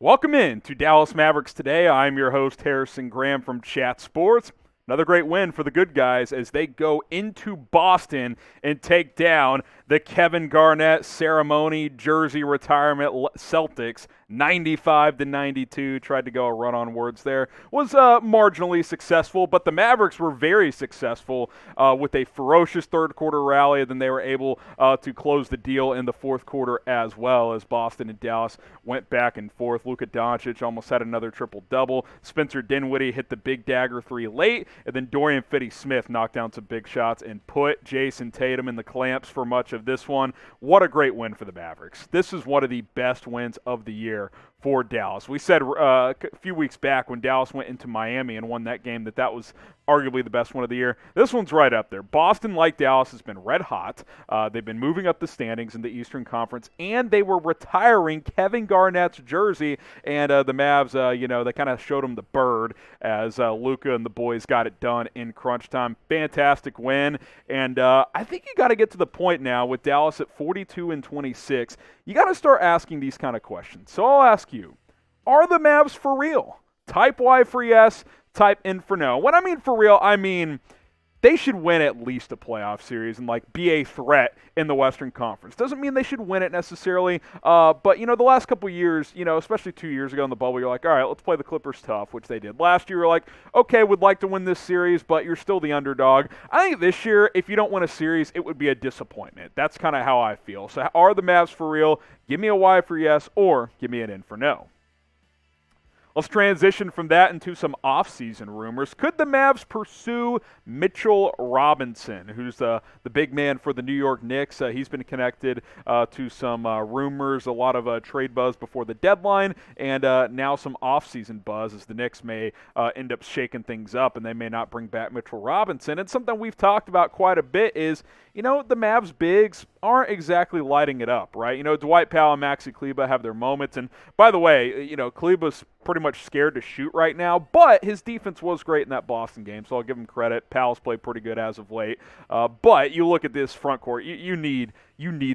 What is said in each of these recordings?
Welcome in to Dallas Mavericks Today. I'm your host, Harrison Graham from Chat Sports. Another great win for the good guys as they go into Boston and take down the Kevin Garnett ceremony jersey retirement Celtics 95-92. Tried to go a run on words there. Was marginally successful, but the Mavericks were very successful with a ferocious third quarter rally. And then they were able to close the deal in the fourth quarter as well as Boston and Dallas went back and forth. Luka Doncic almost had another triple-double. Spencer Dinwiddie hit the big dagger three late. And then Dorian Finney-Smith knocked down some big shots and put Jason Tatum in the clamps for much of this one. What a great win for the Mavericks. This is one of the best wins of the year for Dallas. We said a few weeks back when Dallas went into Miami and won that game that was arguably the best one of the year. This one's right up there. Boston, like Dallas, has been red hot. They've been moving up the standings in the Eastern Conference, and they were retiring Kevin Garnett's jersey, and the Mavs, they kind of showed him the bird as Luka and the boys got it done in crunch time. Fantastic win, and I think you got to get to the point now with Dallas at 42-26. You got to start asking these kind of questions. So I'll ask you, are the Mavs for real? Type Y for yes, type N for no. When I mean for real, I mean they should win at least a playoff series and be a threat in the Western Conference. Doesn't mean they should win it necessarily, but the last couple of years, especially 2 years ago in the bubble, you're like, all right, let's play the Clippers tough, which they did. Last year, you're like, okay, would like to win this series, but you're still the underdog. I think this year, if you don't win a series, it would be a disappointment. That's kind of how I feel. So are the Mavs for real? Give me a Y for yes, or give me an N for no. Let's transition from that into some offseason rumors. Could the Mavs pursue Mitchell Robinson, who's the big man for the New York Knicks? He's been connected to some rumors, a lot of trade buzz before the deadline, and now some offseason buzz as the Knicks may end up shaking things up, and they may not bring back Mitchell Robinson. And something we've talked about quite a bit is, the Mavs bigs aren't exactly lighting it up, right? Dwight Powell and Maxi Kleber have their moments. And by the way, Kleber's pretty much scared to shoot right now, but his defense was great in that Boston game, so I'll give him credit. Powell's played pretty good as of late. But you look at this front court, you need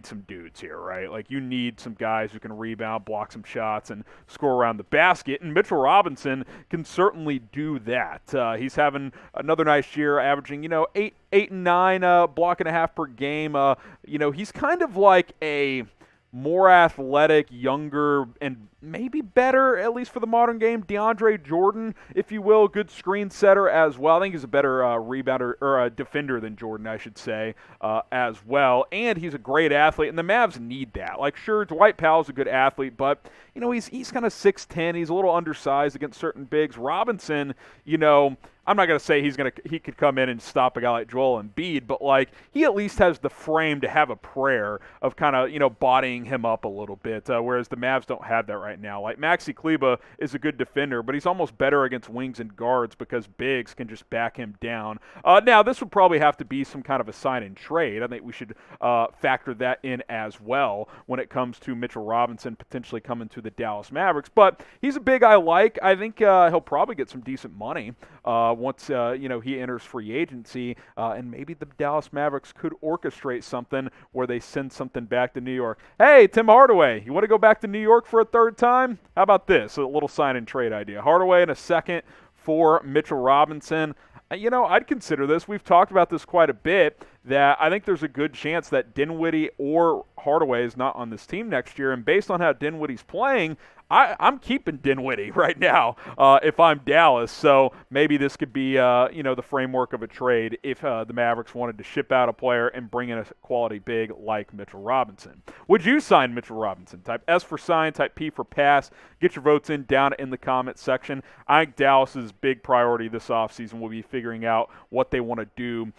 some dudes here, right? You need some guys who can rebound, block some shots, and score around the basket. And Mitchell Robinson can certainly do that. He's having another nice year, averaging, 8 and 9 block and a half per game. He's kind of like a more athletic, younger, and maybe better, at least for the modern game, DeAndre Jordan, if you will, good screen setter as well. I think he's a better rebounder or defender than Jordan, I should say, as well. And he's a great athlete, and the Mavs need that. Sure, Dwight Powell's a good athlete, but he's kind of 6'10". He's a little undersized against certain bigs. Robinson, I'm not going to say he could come in and stop a guy like Joel Embiid, but he at least has the frame to have a prayer of kind of, bodying him up a little bit, whereas the Mavs don't have that right now. Maxi Kleber is a good defender, but he's almost better against wings and guards because bigs can just back him down. Now, this would probably have to be some kind of a sign and trade. I think we should factor that in as well when it comes to Mitchell Robinson potentially coming to the Dallas Mavericks, but he's a big I like. I think he'll probably get some decent money once he enters free agency, and maybe the Dallas Mavericks could orchestrate something where they send something back to New York. Hey, Tim Hardaway, you want to go back to New York for a third time? How about this? A little sign and trade idea. Hardaway in a second for Mitchell Robinson. I'd consider this. We've talked about this quite a bit, that I think there's a good chance that Dinwiddie or Hardaway is not on this team next year. And based on how Dinwiddie's playing, I'm keeping Dinwiddie right now if I'm Dallas. So maybe this could be, the framework of a trade if the Mavericks wanted to ship out a player and bring in a quality big like Mitchell Robinson. Would you sign Mitchell Robinson? Type S for sign, type P for pass. Get your votes in down in the comment section. I think Dallas's big priority this offseason will be figuring out what they want to do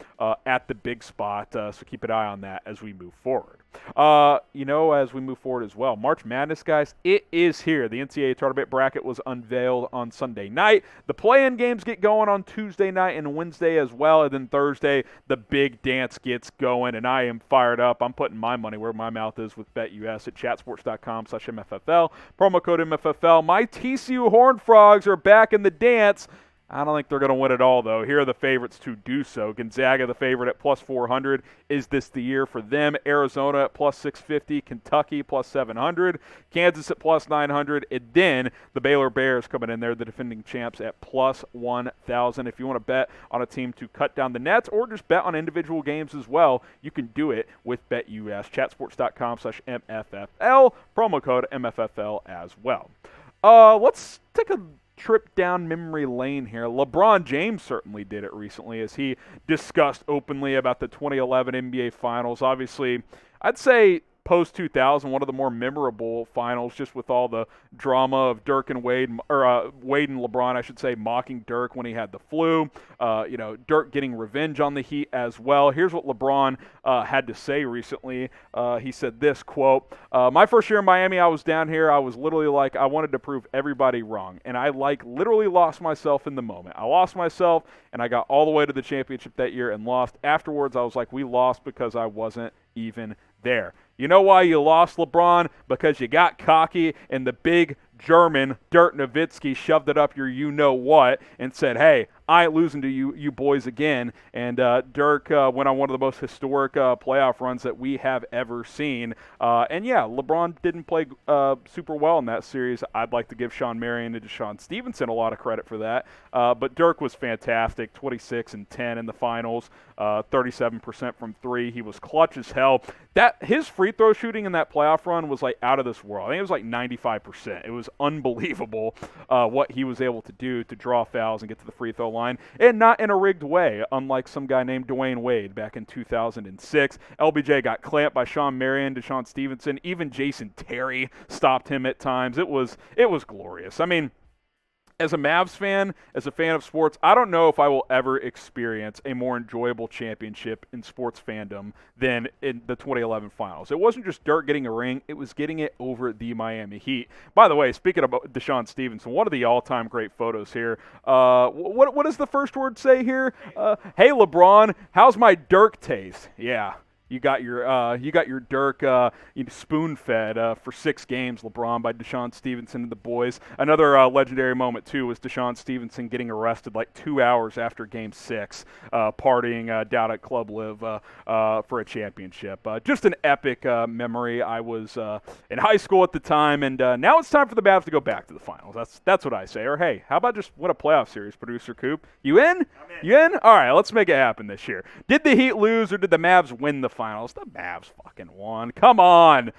at the big spot. So keep an eye on that as we move forward. As we move forward as well, March Madness, guys, it is here. The NCAA tournament bracket was unveiled on Sunday night. The play-in games get going on Tuesday night and Wednesday as well, and then Thursday, the big dance gets going, and I am fired up. I'm putting my money where my mouth is with BetUS at chatsports.com/MFFL. Promo code MFFL. My TCU Horned Frogs are back in the dance. I don't think they're going to win it all, though. Here are the favorites to do so. Gonzaga, the favorite at plus 400. Is this the year for them? Arizona at plus 650. Kentucky plus 700. Kansas at plus 900. And then the Baylor Bears coming in there, the defending champs, at plus 1,000. If you want to bet on a team to cut down the nets or just bet on individual games as well, you can do it with BetUS. Chatsports.com/MFFL. Promo code MFFL as well. Let's take a trip down memory lane here. LeBron James certainly did it recently as he discussed openly about the 2011 NBA Finals. Obviously, I'd say post-2000, one of the more memorable finals, just with all the drama of Dirk and Wade, or Wade and LeBron, I should say, mocking Dirk when he had the flu. Dirk getting revenge on the Heat as well. Here's what LeBron had to say recently. He said this, quote, "My first year in Miami, I was down here. I was literally like, I wanted to prove everybody wrong. And I literally lost myself in the moment. I lost myself, and I got all the way to the championship that year and lost. Afterwards, I was like, we lost because I wasn't even there." You know why you lost, LeBron? Because you got cocky and the big German, Dirk Nowitzki, shoved it up your you-know-what and said, hey, I ain't losing to you boys again. And Dirk went on one of the most historic playoff runs that we have ever seen. LeBron didn't play super well in that series. I'd like to give Sean Marion and Deshaun Stevenson a lot of credit for that. But Dirk was fantastic, 26 and 10 in the finals, 37% from three. He was clutch as hell. His free throw shooting in that playoff run was like out of this world. I think it was like 95%. It was unbelievable what he was able to do to draw fouls and get to the free throw line, and not in a rigged way, unlike some guy named Dwayne Wade back in 2006. LBJ got clamped by Sean Marion, Deshaun Stevenson, even Jason Terry stopped him at times. It was glorious. I mean, as a Mavs fan, as a fan of sports, I don't know if I will ever experience a more enjoyable championship in sports fandom than in the 2011 finals. It wasn't just Dirk getting a ring, it was getting it over the Miami Heat. By the way, speaking of Deshaun Stevenson, one of the all-time great photos here. What does the first word say here? Hey, LeBron, how's my Dirk taste? Yeah. You got your Dirk spoon-fed for 6 games, LeBron, by Deshaun Stevenson and the boys. Another legendary moment, too, was Deshaun Stevenson getting arrested like 2 hours after Game 6, partying down at Club Live for a championship. Just an epic memory. I was in high school at the time, and now it's time for the Mavs to go back to the finals. That's what I say. Or, hey, how about just win a playoff series, Producer Coop? You in? I'm in. You in? All right, let's make it happen this year. Did the Heat lose, or did the Mavs win the finals? The Mavs fucking won. Come on.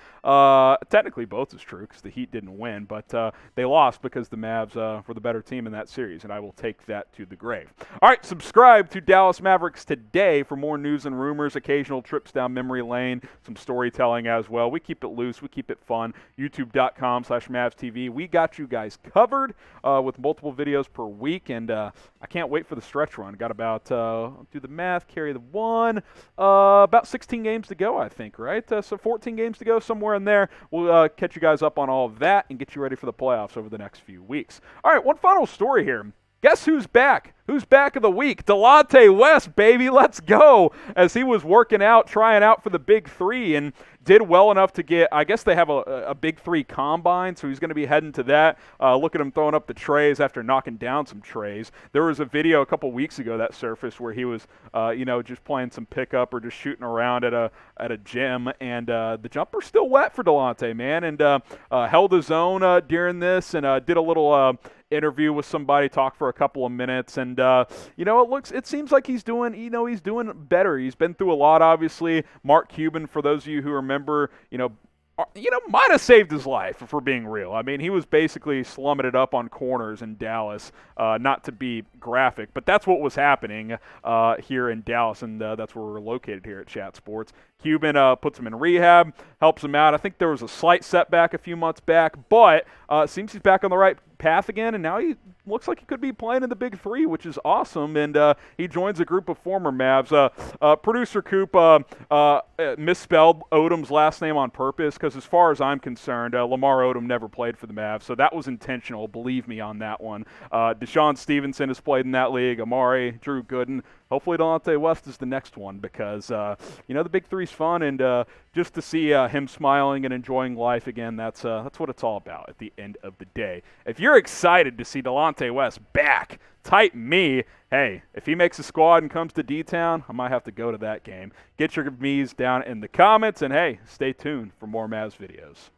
Technically, both is true because the Heat didn't win, but they lost because the Mavs were the better team in that series, and I will take that to the grave. All right, subscribe to Dallas Mavericks Today for more news and rumors, occasional trips down memory lane, some storytelling as well. We keep it loose. We keep it fun. YouTube.com/MavsTV. We got you guys covered with multiple videos per week, and I can't wait for the stretch run. Got about, do the math, carry the one, about 16 games to go, I think, right? So 14 games to go, somewhere in there. We'll catch you guys up on all of that and get you ready for the playoffs over the next few weeks. All right, one final story here. Guess who's back? Who's back of the week? Delonte West, baby. Let's go. As he was working out, trying out for the Big Three, and did well enough to get, I guess they have a Big Three combine, so he's going to be heading to that. Look at him throwing up the trays after knocking down some trays. There was a video a couple weeks ago that surfaced where he was, just playing some pickup or just shooting around at a gym, and the jumper's still wet for Delonte, man, and held his own during this, and did a little interview with somebody, talked for a couple of minutes, and it seems like he's doing better. He's been through a lot, obviously. Mark Cuban, for those of you who remember, might have saved his life, if we're being real. I mean, he was basically slumming it up on corners in Dallas, not to be graphic, but that's what was happening here in Dallas, and that's where we're located here at Chat Sports. Cuban puts him in rehab, helps him out. I think there was a slight setback a few months back, but it seems he's back on the right path again, and now he looks like he could be playing in the Big Three, which is awesome, and he joins a group of former Mavs. Producer Coop misspelled Odom's last name on purpose because, as far as I'm concerned, Lamar Odom never played for the Mavs, so that was intentional, believe me on that one. Deshaun Stevenson has played in that league, Amari, Drew Gooden, hopefully Delonte West is the next one because, the Big Three's fun, and just to see him smiling and enjoying life again, that's what it's all about at the end of the day. If you're excited to see Delonte West back, type me. Hey, if he makes a squad and comes to D-Town, I might have to go to that game. Get your me's down in the comments, and hey, stay tuned for more Mavs videos.